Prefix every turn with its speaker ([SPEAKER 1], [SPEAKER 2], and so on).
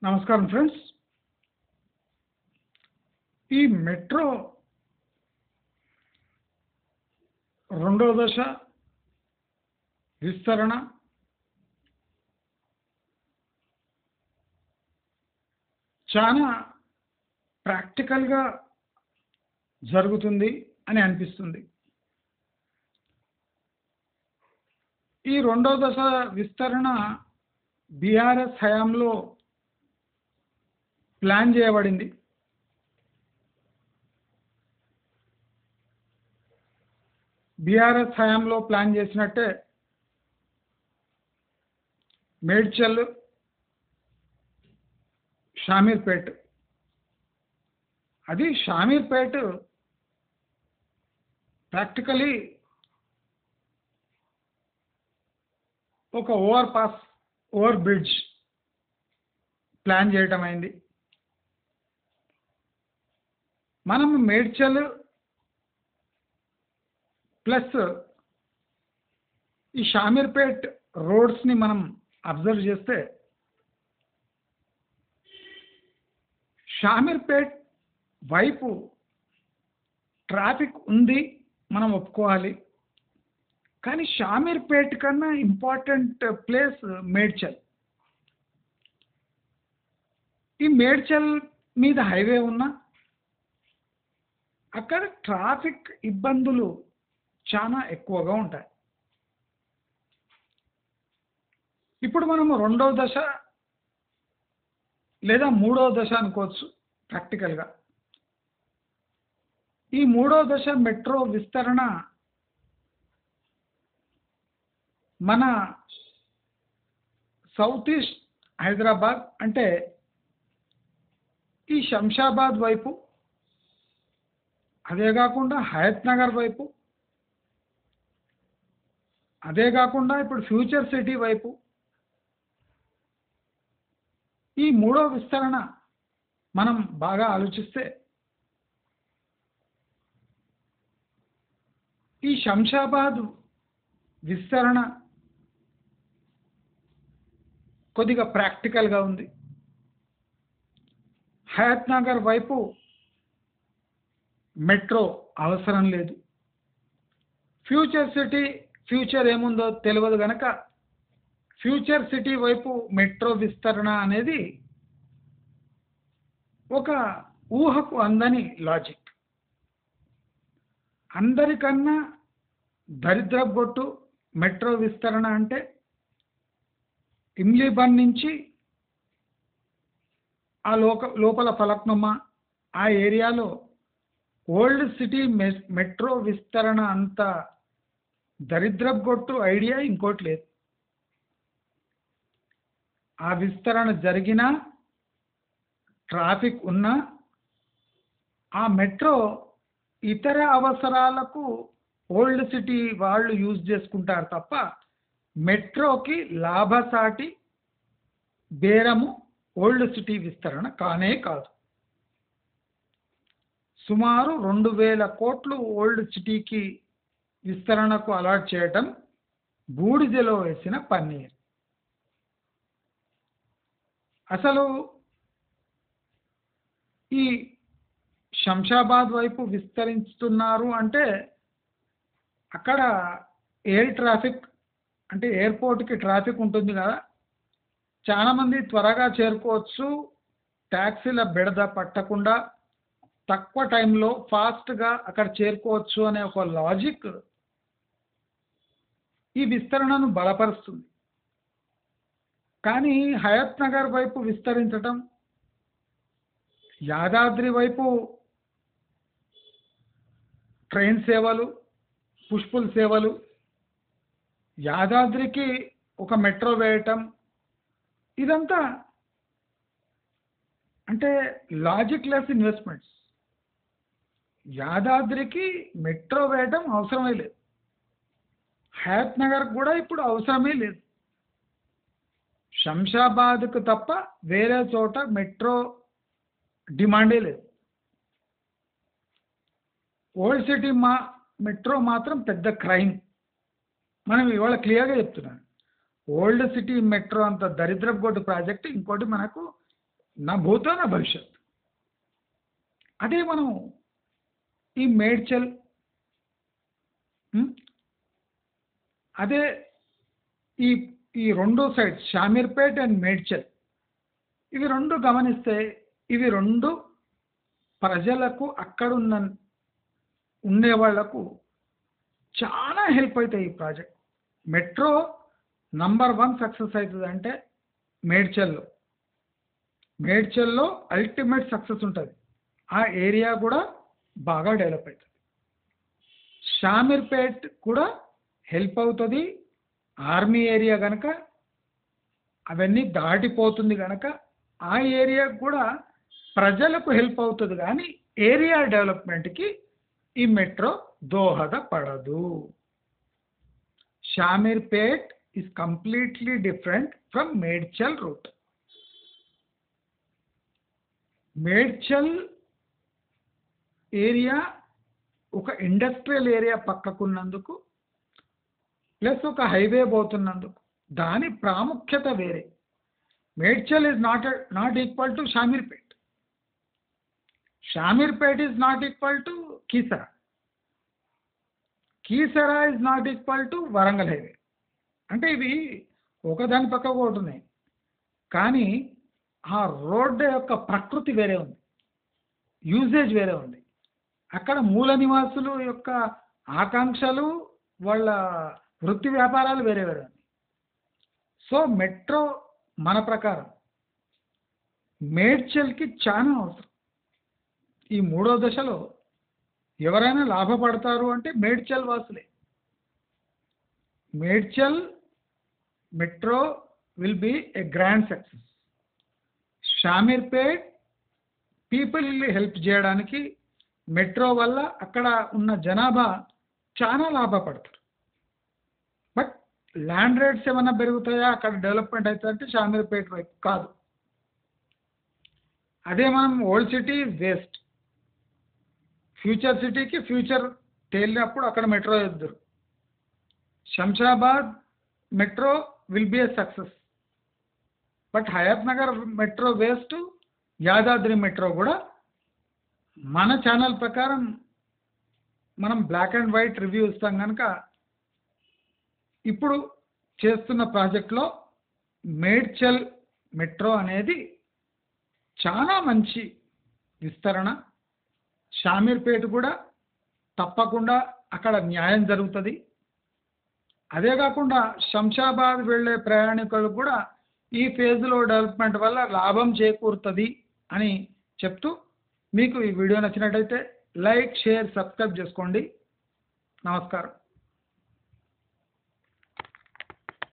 [SPEAKER 1] నమస్కారం ఫ్రెండ్స్. ఈ మెట్రో రెండో దశ విస్తరణ చాలా ప్రాక్టికల్గా జరుగుతుంది అని అనిపిస్తుంది. ఈ రెండో దశ విస్తరణ బీఆర్ఎస్ హయాంలో ప్లాన్ చేయబడింది. బీఆర్ఎస్ హయాంలో ప్లాన్ చేసినట్టే మేడ్చల్, షామీర్పేట్, అది షామీర్పేట్ ప్రాక్టికలీ ఒక ఓవర్ బ్రిడ్జ్ ప్లాన్ చేయటం అయింది. మనం మేడ్చల్ ప్లస్ ఈ షామీర్పేట్ రోడ్స్ని మనం అబ్జర్వ్ చేస్తే షామీర్పేట్ వైపు ట్రాఫిక్ ఉంది, మనం ఒప్పుకోవాలి. కానీ షామీర్పేట్ కన్నా ఇంపార్టెంట్ ప్లేస్ మేడ్చల్. ఈ మేడ్చల్ మీద హైవే ఉన్నా అక్కడ ట్రాఫిక్ ఇబ్బందులు చాలా ఎక్కువగా ఉంటాయి. ఇప్పుడు మనము రెండో దశ లేదా మూడో దశ అనుకోవచ్చు ప్రాక్టికల్గా. ఈ మూడో దశ మెట్రో విస్తరణ మన సౌత్ ఈస్ట్ హైదరాబాద్ అంటే ఈ శంషాబాద్ వైపు, అదే కాకుండా హయత్ నగర్ వైపు, అదే కాకుండా ఇప్పుడు ఫ్యూచర్ సిటీ వైపు, ఈ మూడో విస్తరణ మనం బాగా ఆలోచిస్తే ఈ శంషాబాద్ విస్తరణ కొద్దిగా ప్రాక్టికల్గా ఉంది. హయత్ నగర్ వైపు మెట్రో అవసరం లేదు. ఫ్యూచర్ ఏముందో తెలియదు కనుక ఫ్యూచర్ సిటీ వైపు మెట్రో విస్తరణ అనేది ఒక ఊహకు అందని లాజిక్. అందరికన్నా దరిద్రగొట్టు మెట్రో విస్తరణ అంటే ఇమ్లీబన్ నుంచి ఆ లోపల ఫలక్నుమా ఆ ఏరియాలో ఓల్డ్ సిటీ మెట్రో విస్తరణ అంత దరిద్రగొట్టు ఐడియా ఇంకోటి లేదు. ఆ విస్తరణ జరిగినా ట్రాఫిక్ ఉన్నా ఆ మెట్రో ఇతర అవసరాలకు ఓల్డ్ సిటీ వాళ్ళు యూజ్ చేసుకుంటారు తప్ప మెట్రోకి లాభసాటి బేరము ఓల్డ్ సిటీ విస్తరణ కానే కాదు. సుమారు 2000 కోట్లు ఓల్డ్ సిటీకి విస్తరణకు అలాట్ చేయటం బూడిదలో వేసిన పన్నీర్. అసలు ఈ శంషాబాద్ వైపు విస్తరిస్తున్నారు అంటే అక్కడ ఎయిర్ ట్రాఫిక్ అంటే ఎయిర్పోర్ట్కి ట్రాఫిక్ ఉంటుంది కదా, చాలామంది త్వరగా చేరుకోవచ్చు, ట్యాక్సీల బెడద పట్టకుండా తక్కువ టైంలో ఫాస్ట్గా అక్కడ చేరుకోవచ్చు అనే ఒక లాజిక్ ఈ విస్తరణను బలపరుస్తుంది. కానీ హయత్ నగర్ వైపు విస్తరించటం, యాదాద్రి వైపు ట్రైన్ సేవలు, పుష్పుల్ సేవలు, యాదాద్రికి ఒక మెట్రో వేయటం, ఇదంతా అంటే లాజిక్ లెస్ ఇన్వెస్ట్మెంట్స్. యాదాద్రికి మెట్రో వేయటం అవసరమే లేదు, హయత్ నగర్ కూడా ఇప్పుడు అవసరమే లేదు. శంషాబాద్కు తప్ప వేరే చోట మెట్రో డిమాండే లేదు. ఓల్డ్ సిటీ మెట్రో మాత్రం పెద్ద క్రైమ్. మనం ఇవాళ క్లియర్గా చెప్తున్నాను, ఓల్డ్ సిటీ మెట్రో అంత దరిద్రపు గొడ్డు ప్రాజెక్ట్ ఇంకోటి మనకు నా భూతో నా భవిష్యత్. అదే మనం ఈ మేడ్చల్, ఉమ్, అదే ఈ ఈ రెండు సైడ్స్ షామీర్పేట్ అండ్ మేడ్చల్, ఇవి రెండు గమనిస్తే ఇవి రెండు ప్రజలకు అక్కడున్న ఉండే వాళ్లకు చాలా హెల్ప్ అవుతాయి ఈ ప్రాజెక్ట్. మెట్రో నంబర్ 1 సక్సెస్ అవుతుంది అంటే మేడ్చల్లో. మేడ్చల్లో అల్టిమేట్ సక్సెస్ ఉంటుంది, ఆ ఏరియా కూడా బాగా డెవలప్ అవుతుంది. షామీర్పేట్ కూడా హెల్ప్ అవుతుంది, ఆర్మీ ఏరియా కనుక అవన్నీ దాటిపోతుంది కనుక ఆ ఏరియా కూడా ప్రజలకు హెల్ప్ అవుతుంది. కానీ ఏరియా డెవలప్మెంట్కి ఈ మెట్రో దోహదపడదు. Shamirpet is completely different from Medchal route. Medchal area ఒక ఇండస్ట్రియల్ ఏరియా పక్కకున్నందుకు ప్లస్ ఒక హైవే పోతున్నందుకు దాని ప్రాముఖ్యత వేరే. Medchal is not equal to Shamirpet. Shamirpet is not equal to Keesara. Keesara is not equal to Warangal highway. అంటే ఇవి ఒకదాని పక్క ఒకటి ఉన్నాయి, కానీ ఆ రోడ్డు యొక్క ప్రకృతి వేరే ఉంది, యూజేజ్ వేరే ఉంది. అక్కడ మూల నివాసులు యొక్క ఆకాంక్షలు, వాళ్ళ వృత్తి వ్యాపారాలు వేరే వేరే ఉన్నాయి. సో మెట్రో మన ప్రకారం మేడ్చల్కి చాలా అవసరం. ఈ మూడో దశలో ఎవరైనా లాభపడతారు అంటే మేడ్చల్ వాసులే. Medchal metro will be a grand success. Shamirpet people help చేయడానికి మెట్రో వల్ల అక్కడ ఉన్న జనాభా చాలా లాభపడతారు. బట్ ల్యాండ్ రేట్స్ ఏమైనా పెరుగుతాయా, అక్కడ డెవలప్మెంట్ అవుతుందంటే షామీర్పేట వైపు కాదు. అదే మనం ఓల్డ్ సిటీ వేస్ట్, ఫ్యూచర్ సిటీకి ఫ్యూచర్ తేలినప్పుడు అక్కడ మెట్రో ఎదురు. Shamshabad metro will be a success, but Hayat Nagar metro waste, Yadadri metro కూడా మన ఛానల్ ప్రకారం మనం బ్లాక్ అండ్ వైట్ రివ్యూ ఇస్తాం కనుక ఇప్పుడు చేస్తున్న ప్రాజెక్ట్లో మేడ్చల్ మెట్రో అనేది చాలా మంచి విస్తరణ. షామీర్పేట కూడా తప్పకుండా అక్కడ న్యాయం జరుగుతుంది. అదే కాకుండా శంషాబాద్ వెళ్ళే ప్రయాణికులకు కూడా ఈ ఫేజ్లో డెవలప్మెంట్ వల్ల లాభం చేకూరుతుంది అని చెప్తూ, మీకు ఈ వీడియో నచ్చినట్టయితే లైక్, షేర్, సబ్స్క్రైబ్ చేసుకోండి. నమస్కారం.